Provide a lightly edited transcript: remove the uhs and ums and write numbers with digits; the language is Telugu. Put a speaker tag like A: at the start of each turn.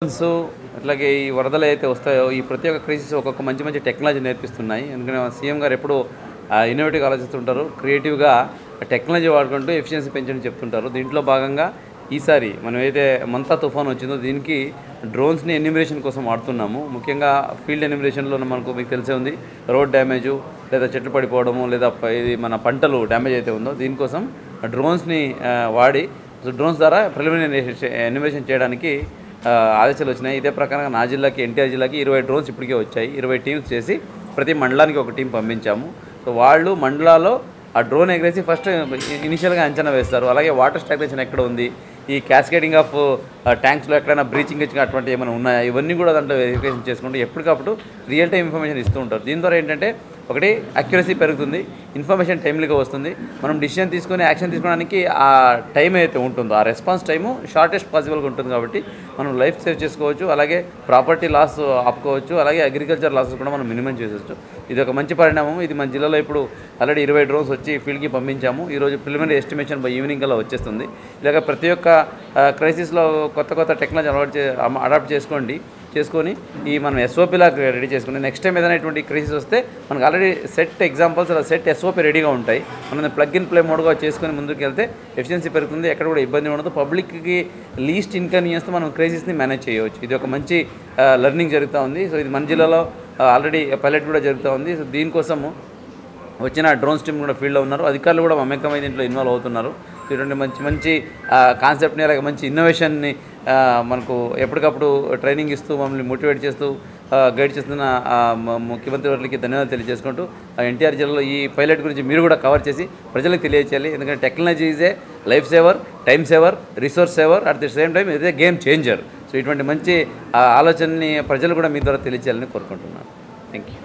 A: సో అట్లాగే ఈ వరదలు అయితే వస్తాయో ఈ ప్రతి ఒక్క క్రైసిస్ ఒక్కొక్క మంచి మంచి టెక్నాలజీ నేర్పిస్తున్నాయి. ఎందుకంటే సీఎం గారు ఎప్పుడూ ఇన్నోవేటివ్గా ఆలోచిస్తుంటారు. క్రియేటివ్గా టెక్నాలజీ వాడుకుంటూ ఎఫిషియన్సీ పెంచని చెప్తుంటారు. దీంట్లో భాగంగా ఈసారి మనం ఏదైతే మంతా తుఫాన్ వచ్చిందో దీనికి డ్రోన్స్ని ఎన్యూమరేషన్ కోసం వాడుతున్నాము. ముఖ్యంగా ఫీల్డ్ ఎన్యూమరేషన్లో మీకు తెలిసే ఉంది, రోడ్ డ్యామేజు లేదా చెట్లు పడిపోవడము లేదా ఇది మన పంటలు డ్యామేజ్ అయితే ఉందో దీనికోసం డ్రోన్స్ని వాడి డ్రోన్స్ ద్వారా ప్రిలిమినరీ ఎన్యూమరేషన్ చేయడానికి ఆదేశాలు వచ్చినాయి. ఇదే ప్రకారంగా నా జిల్లాకి ఎన్టీఆర్ జిల్లాకి 20 డ్రోన్స్ ఇప్పటికే వచ్చాయి. 20 టీమ్స్ చేసి ప్రతి మండలానికి ఒక టీం పంపించాము. సో వాళ్ళు మండలాల్లో ఆ డ్రోన్ ఎగరేసి ఫస్ట్ ఇనిషియల్గా అంచనా వేస్తారు. అలాగే వాటర్ స్టాగ్నేషన్ ఎక్కడ ఉంది, ఈ క్యాస్కేడింగ్ ఆఫ్ ట్యాంక్స్లో ఎక్కడైనా బ్రీచింగ్ ఇచ్చిన అటువంటి ఏమైనా ఉన్నాయా, ఇవన్నీ కూడా దాంట్లో వెరిఫికేషన్ చేసుకుంటూ ఎప్పటికప్పుడు రియల్ టైం ఇన్ఫర్మేషన్ ఇస్తూ ఉంటారు. దీని ద్వారా ఏంటంటే ఒకటి అక్యురసీ పెరుగుతుంది, ఇన్ఫర్మేషన్ టైమ్లీగా వస్తుంది. మనం డిసిషన్ తీసుకొని యాక్షన్ తీసుకోవడానికి ఆ టైం అయితే ఉంటుందో ఆ రెస్పాన్స్ టైము షార్టెస్ట్ పాసిబుల్గా ఉంటుంది. కాబట్టి మనం లైఫ్ సేవ్ చేసుకోవచ్చు, అలాగే ప్రాపర్టీ లాస్ ఆపుకోవచ్చు, అలాగే అగ్రికల్చర్ లాసెస్ కూడా మనం మినిమం చేసేవచ్చు. ఇది ఒక మంచి పరిణామం. ఇది మన జిల్లాలో ఇప్పుడు ఆల్రెడీ 20 డ్రోన్స్ వచ్చి ఫీల్డ్కి పంపించాము. ఈరోజు ప్రిలిమినరీ ఎస్టిమేషన్ బై ఈవినింగ్ కల్లా వచ్చేస్తుంది. ఇలాగ ప్రతి ఒక్క క్రైసిస్లో కొత్త టెక్నాలజీ అడాప్ట్ చేసుకొని ఈ మనం ఎస్ఓపీలాగా రెడీ చేసుకుని నెక్స్ట్ టైం ఏదైనా ఇటువంటి క్రైసిస్ వస్తే మనకు ఆల్రెడీ సెట్ ఎగ్జాంపుల్స్ అలా సెట్ ఎస్ఓపీ రెడీగా ఉంటాయి. మనం ప్లగ్ ఇన్ ప్లే మోడ్గా చేసుకొని ముందుకు వెళ్తే ఎఫిషియన్సీ పెరుగుతుంది, ఎక్కడ కూడా ఇబ్బంది ఉండదు, పబ్లిక్కి లీస్ట్ ఇన్కన్వీనియన్స్తో మనం క్రైసిస్ని మేనేజ్ చేయవచ్చు. ఇది ఒక మంచి లెర్నింగ్ జరుగుతూ ఉంది. సో ఇది మన జిల్లాలో ఆల్రెడీ పైలట్ కూడా జరుగుతూ ఉంది. సో దీనికోసము వచ్చిన డ్రోన్స్ టీమ్ కూడా ఫీల్డ్లో ఉన్నారు, అధికారులు కూడా మమేకమై దీంట్లో ఇన్వాల్వ్ అవుతున్నారు. ఇటువంటి మంచి కాన్సెప్ట్ని అలాగే మంచి ఇన్నోవేషన్ని మనకు ఎప్పటికప్పుడు ట్రైనింగ్ ఇస్తూ మమ్మల్ని మోటివేట్ చేస్తూ గైడ్ చేస్తున్న ముఖ్యమంత్రి వారికి ధన్యవాదాలు తెలియజేసుకుంటూ ఎన్టీఆర్ జిల్లాలో ఈ పైలట్ గురించి మీరు కూడా కవర్ చేసి ప్రజలకు తెలియజేయాలి. ఎందుకంటే technology is a life saver, time saver, resource saver, at the same time ఇదే గేమ్ చేంజర్. సో ఇటువంటి మంచి ఆలోచనని ప్రజలు కూడా మీ ద్వారా తెలియజేయాలని కోరుకుంటున్నాను. Thank you.